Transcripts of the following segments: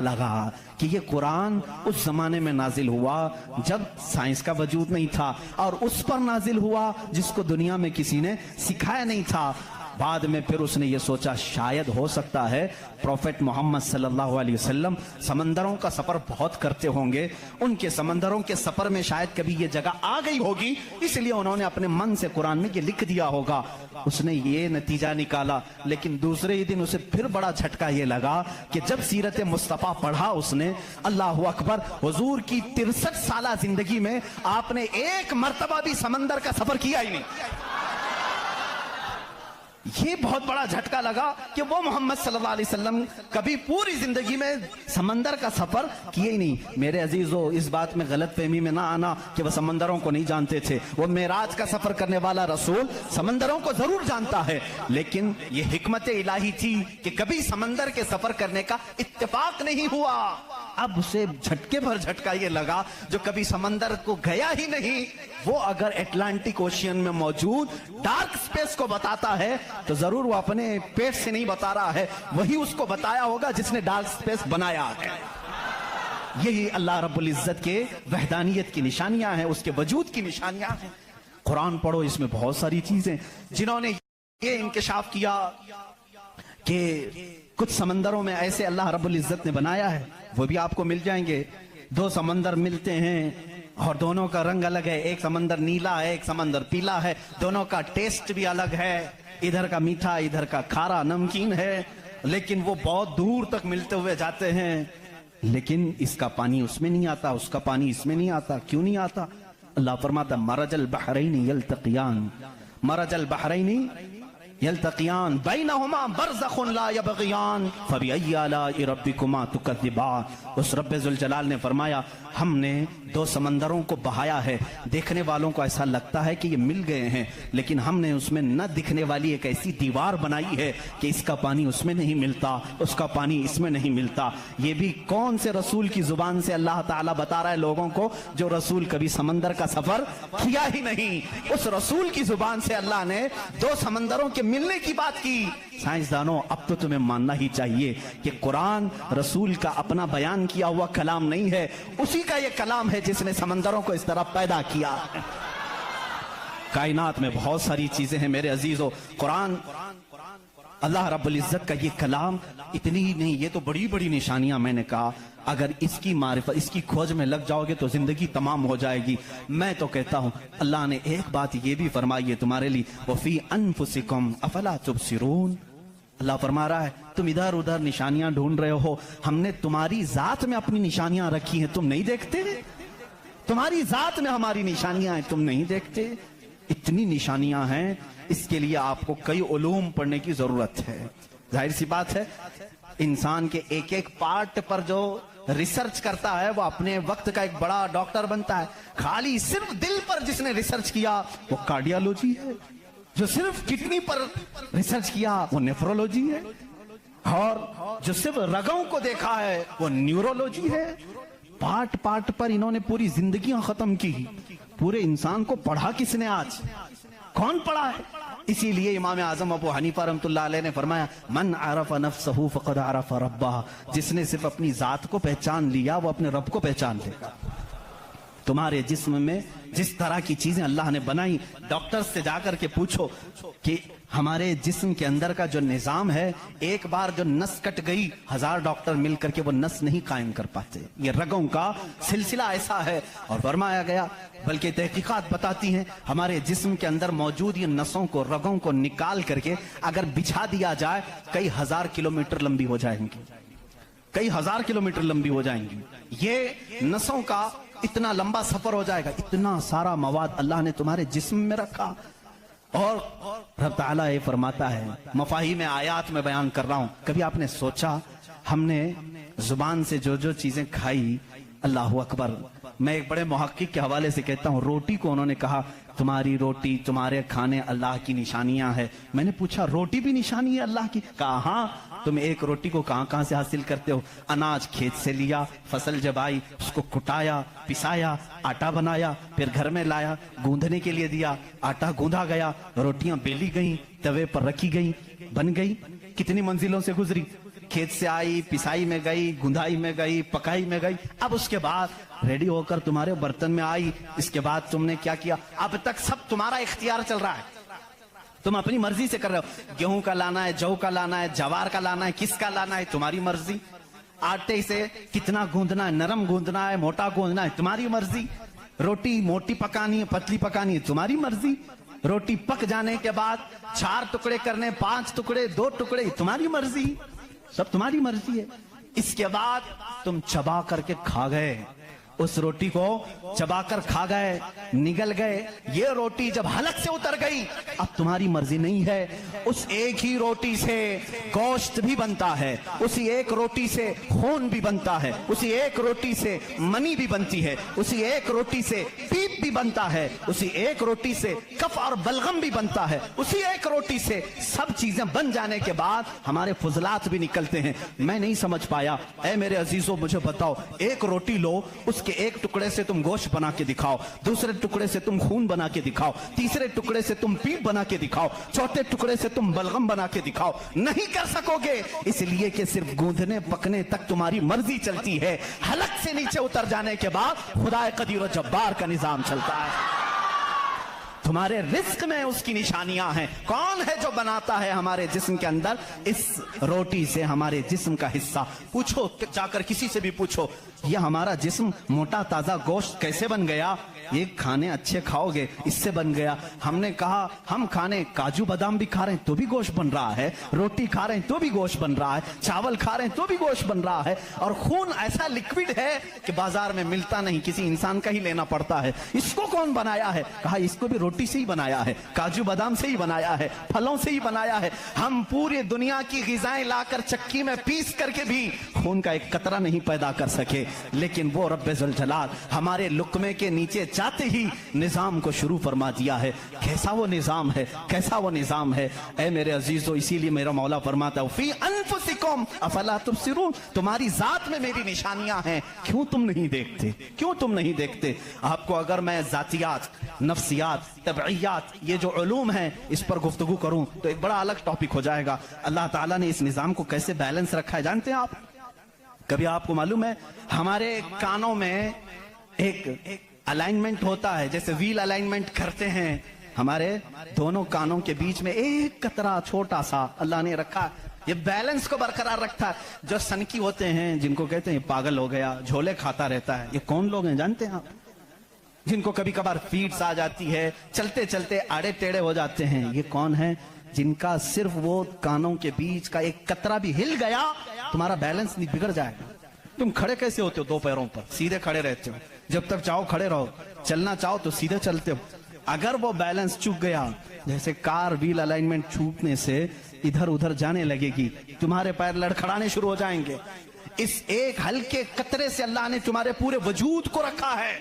لگا کہ یہ قرآن اس زمانے میں نازل ہوا جب سائنس کا وجود نہیں تھا، اور اس پر نازل ہوا جس کو دنیا میں کسی نے سکھایا نہیں تھا۔ بعد میں پھر اس نے یہ سوچا شاید ہو سکتا ہے پروفیٹ محمد صلی اللہ علیہ وسلم سمندروں کا سفر بہت کرتے ہوں گے، ان کے سمندروں کے سفر میں شاید کبھی یہ جگہ آ گئی ہوگی، اس لیے انہوں نے اپنے من سے قرآن میں یہ لکھ دیا ہوگا۔ اس نے یہ نتیجہ نکالا، لیکن دوسرے ہی دن اسے پھر بڑا جھٹکا یہ لگا کہ جب سیرت مصطفیٰ پڑھا اس نے، اللہ اکبر، حضور کی 63 سالہ زندگی میں آپ نے ایک مرتبہ بھی سمندر کا سفر کیا ہی نہیں۔ یہ بہت بڑا جھٹکا لگا کہ وہ محمد صلی اللہ علیہ وسلم کبھی پوری زندگی میں سمندر کا سفر کیے ہی نہیں۔ میرے عزیزو، اس بات میں غلط فہمی میں نہ آنا کہ وہ سمندروں کو نہیں جانتے تھے۔ وہ معراج کا سفر کرنے والا رسول سمندروں کو ضرور جانتا ہے، لیکن یہ حکمت الہی تھی کہ کبھی سمندر کے سفر کرنے کا اتفاق نہیں ہوا۔ اب اسے جھٹکے بھر جھٹکا یہ لگا جو کبھی سمندر کو گیا ہی نہیں، وہ اگر اٹلانٹک اوشین میں موجود ڈارک سپیس کو بتاتا ہے تو ضرور وہ اپنے پیٹ سے نہیں بتا رہا ہے، وہی اس کو بتایا ہوگا جس نے ڈارک سپیس بنایا ہے۔ یہی اللہ رب العزت کے وحدانیت کی نشانیاں ہیں، اس کے وجود کی نشانیاں ہیں۔ قرآن پڑھو، اس میں بہت ساری چیزیں جنہوں نے یہ انکشاف کیا کہ کچھ سمندروں میں ایسے اللہ رب العزت نے بنایا ہے، وہ بھی آپ کو مل جائیں گے۔ دو سمندر ملتے ہیں اور دونوں کا رنگ الگ ہے، ایک سمندر نیلا ہے، ایک سمندر پیلا ہے، دونوں کا ٹیسٹ بھی الگ ہے، ادھر کا میٹھا ادھر کا کھارا نمکین ہے، لیکن وہ بہت دور تک ملتے ہوئے جاتے ہیں، لیکن اس کا پانی اس میں نہیں آتا، اس کا پانی اس میں نہیں آتا۔ کیوں نہیں آتا؟ اللہ فرماتا مرج البحرین یلتقیان، مرج البحرین یلتقیان بینہما برزخ لا یبغیان فبأی آلاء ربکما تکذبان۔ اس رب ذوالجلال نے فرمایا ہم نے دو سمندروں کو بہایا ہے، دیکھنے والوں کو ایسا لگتا ہے کہ یہ مل گئے ہیں، لیکن ہم نے اس میں نہ دکھنے والی ایک ایسی دیوار بنائی ہے کہ اس کا پانی اس میں نہیں ملتا، اس کا پانی اس میں نہیں ملتا۔ یہ بھی کون سے رسول کی زبان سے اللہ تعالیٰ بتا رہا ہے لوگوں کو جو رسول کبھی سمندر کا سفر کیا ہی نہیں؟ اس رسول کی زبان سے اللہ نے دو سمندروں کے ملنے کی بات کی۔ سائنسدانوں، اب تو تمہیں ماننا ہی چاہیے کہ قرآن رسول کا اپنا بیان کیا ہوا کلام نہیں ہے، اسی کا یہ کلام ہے جس نے سمندروں کو اس طرح پیدا کیا۔ کائنات میں بہت ساری چیزیں ہیں میرے عزیزو، قرآن اللہ رب العزت کا یہ کلام اتنی ہی نہیں، یہ تو بڑی بڑی نشانیاں میں نے کہا، اگر اس کی معرفت، اس کی کھوج میں لگ جاؤ گے تو زندگی تمام ہو جائے گی۔ میں تو کہتا ہوں اللہ نے ایک بات یہ بھی فرمائی ہے تمہارے لیے، وَفِي أَنفُسِكُمْ أَفَلَا تُبْصِرُونَ۔ اللہ فرما رہا ہے تم ادھر ادھر نشانیاں ڈھونڈ رہے ہو، ہم نے تمہاری ذات میں اپنی نشانیاں رکھی ہیں، تم نہیں دیکھتے؟ تمہاری ذات میں ہماری نشانیاں ہیں، تم نہیں دیکھتے؟ اتنی نشانیاں ہیں، اس کے لیے آپ کو کئی علوم پڑھنے کی ضرورت ہے۔ ظاہر سی بات ہے انسان کے ایک ایک پارٹ پر جو ریسرچ کرتا ہے وہ اپنے وقت کا ایک بڑا ڈاکٹر بنتا ہے۔ خالی صرف دل پر جس نے ریسرچ کیا وہ کارڈیالوجی ہے، جو صرف کڈنی پر ریسرچ کیا وہ نیفرولوجی ہے، اور جو صرف رگوں کو دیکھا ہے وہ نیورولوجی ہے۔ پارٹ پارٹ پر انہوں نے پوری زندگیاں ختم کی، پورے انسان کو پڑھا کس نے؟ آج کون پڑھا ہے؟ اسی لیے امام اعظم ابو حنیفہ رحمۃ اللہ علیہ نے فرمایا من عرف نفسہ فقد عرف ربہ، جس نے صرف اپنی ذات کو پہچان لیا وہ اپنے رب کو پہچان لے گا۔ تمہارے جسم میں جس طرح کی چیزیں اللہ نے بنائی، ڈاکٹر سے جا کر کے پوچھو کہ ہمارے جسم کے اندر کا جو نظام ہے، ایک بار جو نس کٹ گئی 1000 ڈاکٹر مل کر کے وہ نس نہیں قائم کر پاتے۔ یہ رگوں کا سلسلہ ایسا ہے، اور فرمایا گیا بلکہ تحقیقات بتاتی ہیں ہمارے جسم کے اندر موجود یہ نسوں کو، رگوں کو نکال کر کے اگر بچھا دیا جائے کئی 1000 کلومیٹر لمبی ہو جائیں گی، کئی 1000 کلومیٹر لمبی ہو جائیں گی۔ یہ نسوں کا اتنا لمبا سفر ہو جائے گا، اتنا سارا مواد اللہ نے تمہارے جسم میں رکھا۔ اور رب تعالیٰ یہ فرماتا ہے، مفاہیم آیات میں بیان کر رہا ہوں، کبھی آپ نے سوچا ہم نے زبان سے جو جو چیزیں کھائی، اللہ اکبر، میں ایک بڑے محقق کے حوالے سے کہتا ہوں، روٹی کو انہوں نے کہا تمہاری روٹی، تمہارے کھانے اللہ کی نشانیاں ہیں۔ میں نے پوچھا روٹی بھی نشانی ہے اللہ کی؟ کہا ہاں۔ تم ایک روٹی کو کہاں کہاں سے حاصل کرتے ہو؟ اناج کھیت سے لیا، فصل جب آئی اس کو کٹایا، پسایا، آٹا بنایا، پھر گھر میں لایا، گوندھنے کے لیے دیا، آٹا گوندھا گیا، روٹیاں بیلی گئیں، توے پر رکھی گئیں، بن گئی، کتنی منزلوں سے گزری، खेत से आई, पिसाई में गई, गुंदाई में गई, पकाई में गई, अब उसके बाद रेडी होकर तुम्हारे बर्तन में आई, इसके बाद तुमने क्या किया? अब तक सब तुम्हारा इख्तियार चल रहा है, तुम अपनी मर्जी से कर रहे हो। गेहूं का लाना है, जौ का लाना है, जवार का लाना है, किसका लाना है, तुम्हारी मर्जी। आटे से कितना गूंदना है, नरम गूंदना है, मोटा गूंदना है, तुम्हारी मर्जी। रोटी मोटी पकानी है, पतली पकानी है, तुम्हारी मर्जी। रोटी पक जाने के बाद 4 टुकड़े करने, 5 टुकड़े, 2 टुकड़े, तुम्हारी मर्जी, सब तुम्हारी मर्जी है। इसके बाद तुम चबा करके खा गए, उस रोटी को चबाकर खा गए, निगल गए। ये रोटी जब हलक से उतर गई, अब तुम्हारी मर्जी नहीं है। उस एक ही रोटी से गोश्त भी बनता है, उसी एक रोटी से खून भी बनता है, उसी एक रोटी से मनी भी बनती है, उसी एक रोटी से पीप भी बनता है, उसी एक रोटी से कफ और बलगम भी बनता है, उसी एक रोटी से सब चीजें बन जाने के बाद हमारे फुजलात भी निकलते हैं। मैं नहीं समझ पाया, ऐ मेरे अजीजों मुझे बताओ, एक रोटी लो, उसके एक टुकड़े से तुम गोश्त बना के दिखाओ, दूसरे टुकड़े से तुम खून बना के दिखाओ, तीसरे टुकड़े से तुम पीप बना के दिखाओ, चौथे टुकड़े से तुम बलगम बना के दिखाओ, नहीं कर सकोगे। इसलिए कि सिर्फ गूंदने पकने तक तुम्हारी मर्जी चलती है, हलक से नीचे उतर जाने के बाद खुदा कदीर और जब्बार का निजाम चलता है। तुम्हारे रिस्क में उसकी निशानियां हैं। कौन है जो बनाता है हमारे जिस्म के अंदर इस रोटी से हमारे जिस्म का हिस्सा? पूछो, जाकर किसी से भी पूछो, ये हमारा जिस्म मोटा ताजा गोश्त कैसे बन गया? ये खाने अच्छे खाओगे, इससे बन गया। हमने कहा हम खाने काजू बादाम भी खा रहे हैं तो भी गोश्त बन रहा है, रोटी खा रहे हैं तो भी गोश्त बन रहा है, चावल खा रहे हैं तो भी गोश्त बन रहा है। और खून ऐसा लिक्विड है कि बाजार में मिलता नहीं, किसी इंसान का ही लेना पड़ता है। इसको कौन बनाया है? कहा इसको भी रोटी से ही बनाया है, काजू बादाम से ही बनाया है, फलों से ही बनाया है। हम पूरी दुनिया की ग़िज़ाएं लाकर चक्की में पीस करके भी खून का एक कतरा नहीं पैदा कर सके, लेकिन वो रब्बे ज़ुल जलाल हमारे लुक़मे के नीचे जाते ही निजाम को शुरू फरमा दिया है। कैसा वो निजाम है, कैसा वो निजाम है ऐ मेरे अजीजों। इसीलिए मेरा मौला फरमाता है फी अनफुसिकुम अफला तुबसिरून, तुम्हारी जात में मेरी निशानियां हैं, क्यों तुम नहीं देखते, क्यों तुम नहीं देखते? आपको अगर मैं जातियात, नफ्सियात, तबईयात, ये जो उलूम है इस पर गुफ्तगू करूं तो एक बड़ा अलग टॉपिक हो जाएगा। अल्लाह ताला ने इस निजाम को कैसे बैलेंस रखा है जानते हैं आप? कभी आपको मालूम है हमारे कानों में एक अलाइनमेंट होता है, जैसे व्हील अलाइनमेंट करते हैं, हमारे दोनों कानों के बीच में एक कतरा छोटा सा अल्लाह ने रखा, ये बैलेंस को बरकरार रखता है। जो सनकी होते हैं, जिनको कहते हैं पागल हो गया, झोले खाता रहता है, ये कौन लोग हैं जानते हैं आप? जिनको कभी कभार फीड्स आ जाती है, चलते चलते आड़े टेढ़े हो जाते हैं, ये कौन है? जिनका सिर्फ वो कानों के बीच का एक कतरा भी हिल गया, तुम्हारा बैलेंस नहीं बिगड़ जाएगा। तुम खड़े कैसे होते हो? 2 पैरों पर सीधे खड़े रहते हो, जब तक चाहो खड़े रहो, चलना चाहो तो सीधे चलते हो। अगर वो बैलेंस चूक गया, जैसे कार व्हील अलाइनमेंट छूटने से इधर उधर जाने लगेगी, तुम्हारे पैर लड़खड़ाने शुरू हो जाएंगे। इस एक हल्के कतरे से अल्लाह ने तुम्हारे पूरे वजूद को रखा है।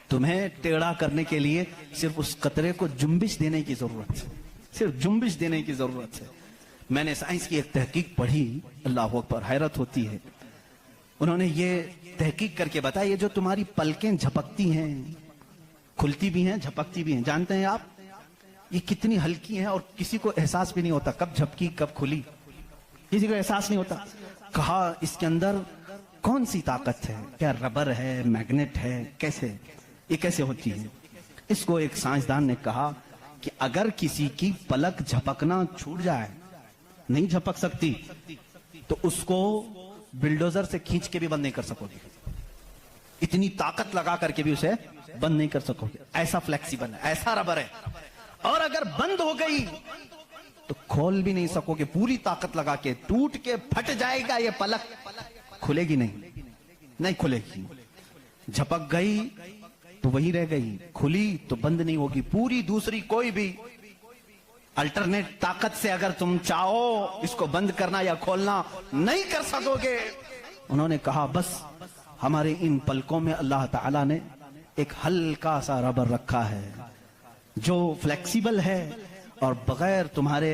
तुम्हें टेढ़ा करने के लिए सिर्फ उस कतरे को जुम्बिश देने की जरूरत है, सिर्फ जुम्बिश देने की जरूरत है। मैंने साइंस की एक तहकीक पढ़ी, अल्लाह अकबर, हैरत होती है। उन्होंने ये तहकीक करके बताया, ये जो तुम्हारी पलकें झपकती हैं, खुलती भी हैं, झपकती भी हैं, जानते हैं आप ये कितनी हल्की हैं और किसी को एहसास भी नहीं होता कब झपकी कब खुली, किसी को एहसास नहीं होता। कहा इसके अंदर कौन सी ताकत है? क्या रबर है, मैग्नेट है, कैसे ये कैसे होती है? इसको एक साइंसदान ने कहा कि अगर किसी की पलक झपकना छूट जाए, नहीं झपक सकती, तो उसको बिल्डोजर से खींच के भी बंद नहीं कर सकोगे, इतनी ताकत लगा करके भी उसे बंद नहीं कर सकोगे, ऐसा फ्लेक्सिबल है, ऐसा रबर है। और अगर बंद हो गई तो खोल भी नहीं सकोगे, पूरी ताकत लगा के टूट के फट जाएगा ये पलक, खुलेगी नहीं, नहीं खुलेगी। झपक गई तो वही रह गई, खुली तो बंद नहीं होगी। पूरी दूसरी कोई भी अल्टरनेट ताकत से अगर तुम चाहो इसको बंद करना या खोलना, नहीं कर सकोगे। उन्होंने कहा बस हमारे इन पलकों में अल्लाह ताला ने एक हल्का सा रबर रखा है जो फ्लेक्सिबल है और बगैर तुम्हारे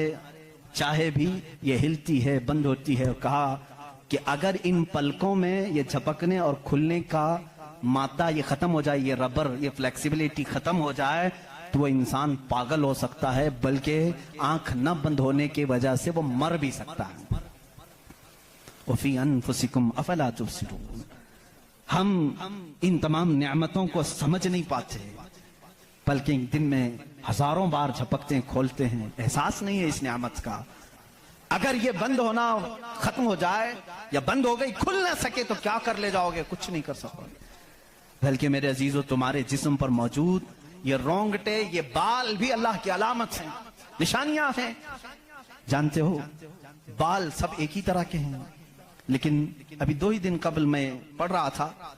चाहे भी ये हिलती है, बंद होती है। कहा कि अगर इन पलकों में ये झपकने और खुलने का मादा ये खत्म हो जाए, ये रबर, ये फ्लेक्सिबिलिटी खत्म हो जाए, तो वो इंसान पागल हो सकता है, बल्कि आंख न बंद होने की वजह से वो मर भी सकता है। वफ़ी अनफुसिकुम अफला तुबसिरून। हम इन तमाम नेमतों को समझ नहीं पाते, बल्कि दिन में हजारों बार झपकते हैं, खोलते हैं, एहसास नहीं है इस नेमत का। अगर ये बंद होना खत्म हो जाए या बंद हो गई, खुल ना सके, तो क्या कर ले जाओगे? कुछ नहीं कर सकोगे। बल्कि मेरे अजीजों, तुम्हारे जिस्म पर मौजूद ये रोंगटे, ये बाल भी अल्लाह की अलामत हैं, निशानियां हैं। जानते हो, बाल सब एक ही तरह के हैं, लेकिन अभी 2 ही दिन कबल मैं पढ़ रहा था,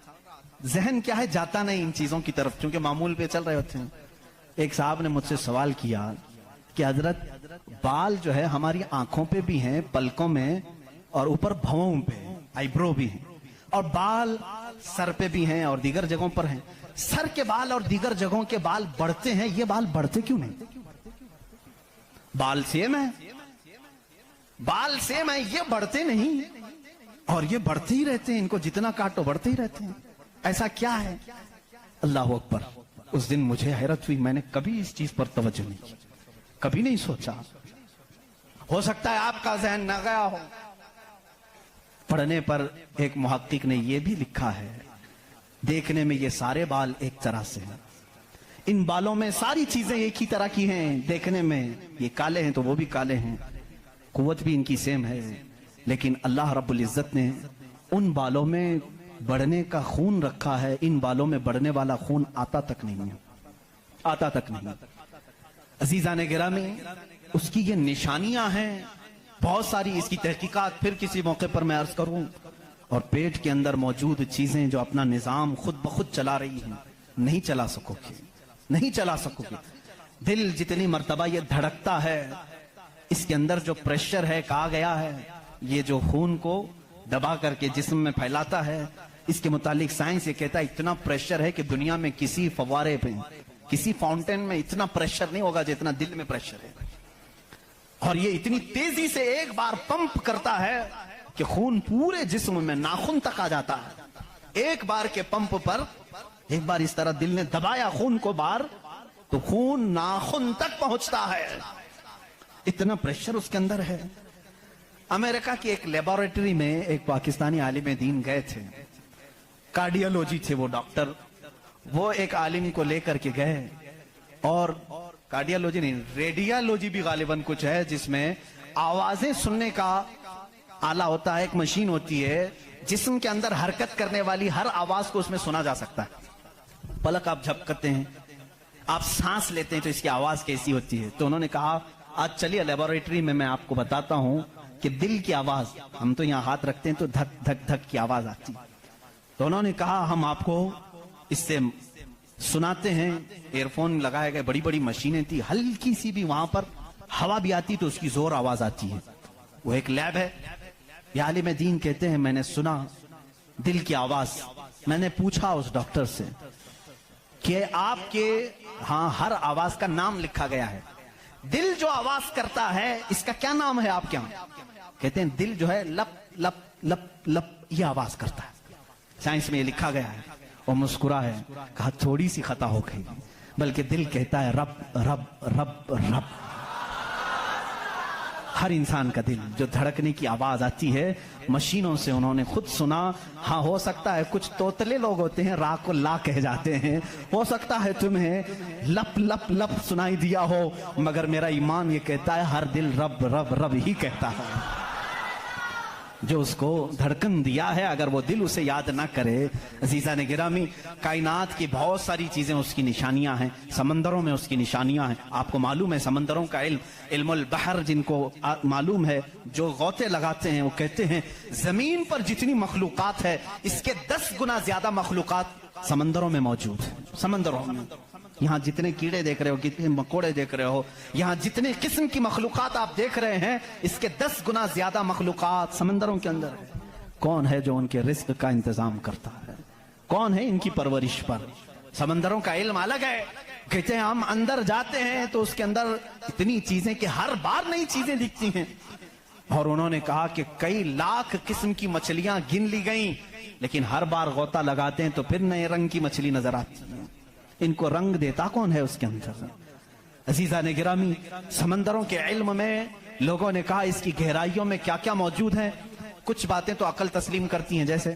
जहन क्या है जाता नहीं इन चीजों की तरफ, क्योंकि मामूल पे चल रहे होते हैं। एक साहब ने मुझसे सवाल किया कि हजरत, बाल जो है हमारी आंखों पे भी हैं, पलकों में, और ऊपर भवों पे, आईब्रो भी हैं, और बाल सर पे भी हैं और दीगर जगहों पर हैं। सर के बाल और दीगर जगहों के बाल बढ़ते हैं, ये बाल बढ़ते क्यों नहीं? बाल सेम है, बाल सेम है, ये बढ़ते नहीं, और ये बढ़ते ही रहते हैं, इनको जितना काटो बढ़ते ही रहते हैं। ऐसा क्या है? अल्लाह अकबर। उस दिन मुझे हैरत हुई, मैंने कभी इस चीज पर तवज्जो नहीं की, कभी नहीं सोचा। हो सकता है आपका जहन न गया हो। पढ़ने पर एक मुहक्किक ने यह भी लिखा है, देखने में ये सारे बाल एक तरह से हैं, इन बालों में सारी चीजें एक ही तरह की हैं। देखने में ये काले हैं तो वो भी काले हैं, कुव्वत भी इनकी सेम है, लेकिन अल्लाह रब्बुल इज्जत ने उन बालों में बढ़ने का खून रखा है, इन बालों में बढ़ने वाला खून आता तक नहीं है, आता तक नहीं। अजीजान गिरामी, उसकी ये निशानियां हैं बहुत सारी, इसकी तहकीकात फिर किसी मौके पर मैं अर्ज करूं। और पेट के अंदर मौजूद चीजें जो अपना निजाम खुद ब खुद चला रही हैं, नहीं चला सकोगे, नहीं चला सकोगे। दिल जितनी मर्तबा ये धड़कता है, इसके अंदर जो प्रेशर है, कहा गया है ये जो खून को दबा करके जिस्म में फैलाता है, इसके मुतालिक साइंस ये कहता है इतना प्रेशर है कि दुनिया में किसी फवारे पे, किसी फाउंटेन में इतना प्रेशर नहीं होगा जितना दिल में प्रेशर है। और ये इतनी तेजी से एक बार पंप करता है कि खून पूरे जिस्म में नाखून तक आ जाता है। एक बार के पंप पर, एक बार इस तरह दिल ने दबाया खून को बार, तो खून नाखून तक पहुंचता है, इतना प्रेशर उसके अंदर है। अमेरिका की एक लेबोरेटरी में एक पाकिस्तानी आलिम दीन गए थे, कार्डियोलॉजी थे वो डॉक्टर, वो एक आलिम को लेकर के गए, और कार्डियोलॉजी नहीं, रेडियोलॉजी भी गालिबन कुछ है, जिसमें आवाजें सुनने का आला होता है, एक मशीन होती है जिस्म के अंदर हरकत करने वाली हर आवाज को उसमें सुना जा सकता है। पलक आप झपकते हैं, आप सांस लेते हैं, तो इसकी आवाज कैसी होती है? तो उन्होंने कहा आज चलिए लेबोरेटरी में मैं आपको बताता हूं कि दिल की आवाज, हम तो यहां हाथ रखते हैं तो धक धक धक की आवाज आती है। तो उन्होंने कहा हम आपको इससे सुनाते हैं। एयरफोन लगाए गए, बड़ी बड़ी मशीनें थी, हल्की सी भी वहां पर हवा भी आती तो उसकी जोर आवाज आती है। वो एक लैब है। ये आलिम दीन कहते हैं मैंने सुना दिल की आवाज। मैंने पूछा उस डॉक्टर से कि आपके हाँ हर आवाज का नाम लिखा गया है, दिल जो आवाज करता है इसका क्या नाम है आपके यहाँ? कहते हैं दिल जो है लप लप लप लप ये आवाज करता है, साइंस में ये लिखा गया है। और मुस्कुरा है, कहा थोड़ी सी खता हो गई, बल्कि दिल कहता है रब रब रब रब। हर इंसान का दिल जो धड़कने की आवाज आती है मशीनों से उन्होंने खुद सुना। हाँ हो सकता है कुछ तोतले लोग होते हैं रा को ला कह जाते हैं, हो सकता है तुम्हें लप लप लप सुनाई दिया हो, मगर मेरा ईमान ये कहता है हर दिल रब रब रब ही कहता है। जो उसको धड़कन दिया है अगर वो दिल उसे याद ना करे, अजीजा ने गिरामी, कायनात की बहुत सारी चीजें उसकी निशानियां हैं, समंदरों में उसकी निशानियां हैं। आपको मालूम है समंदरों का इल्मुल बहर जिनको मालूम है, जो गौते लगाते हैं, वो कहते हैं जमीन पर जितनी मखलूकात है इसके 10 गुना ज्यादा मखलूकात समंदरों में मौजूद है। समंदरों में यहाँ जितने कीड़े देख रहे हो, कितने मकोड़े देख रहे हो, यहाँ जितने किस्म की मखलूकात आप देख रहे हैं, इसके 10 गुना ज्यादा मखलूकात समंदरों के अंदर है। कौन है जो उनके रिस्क का इंतजाम करता है? कौन है इनकी परवरिश पर? समंदरों का इल्म अलग है। कहते हैं हम अंदर जाते हैं तो उसके अंदर इतनी चीजें कि हर बार नई चीजें दिखती हैं। और उन्होंने कहा कि कई लाख किस्म की मछलियां गिन ली गई, लेकिन हर बार गोता लगाते हैं तो फिर नए रंग की मछली नजर आती है। इनको रंग देता कौन है उसके अंदर? अजीजा ने गिरामी, समंदरों के इल्म में लोगों ने कहा इसकी गहराइयों में क्या क्या मौजूद है। کچھ باتیں تو عقل تسلیم کرتی ہیں، جیسے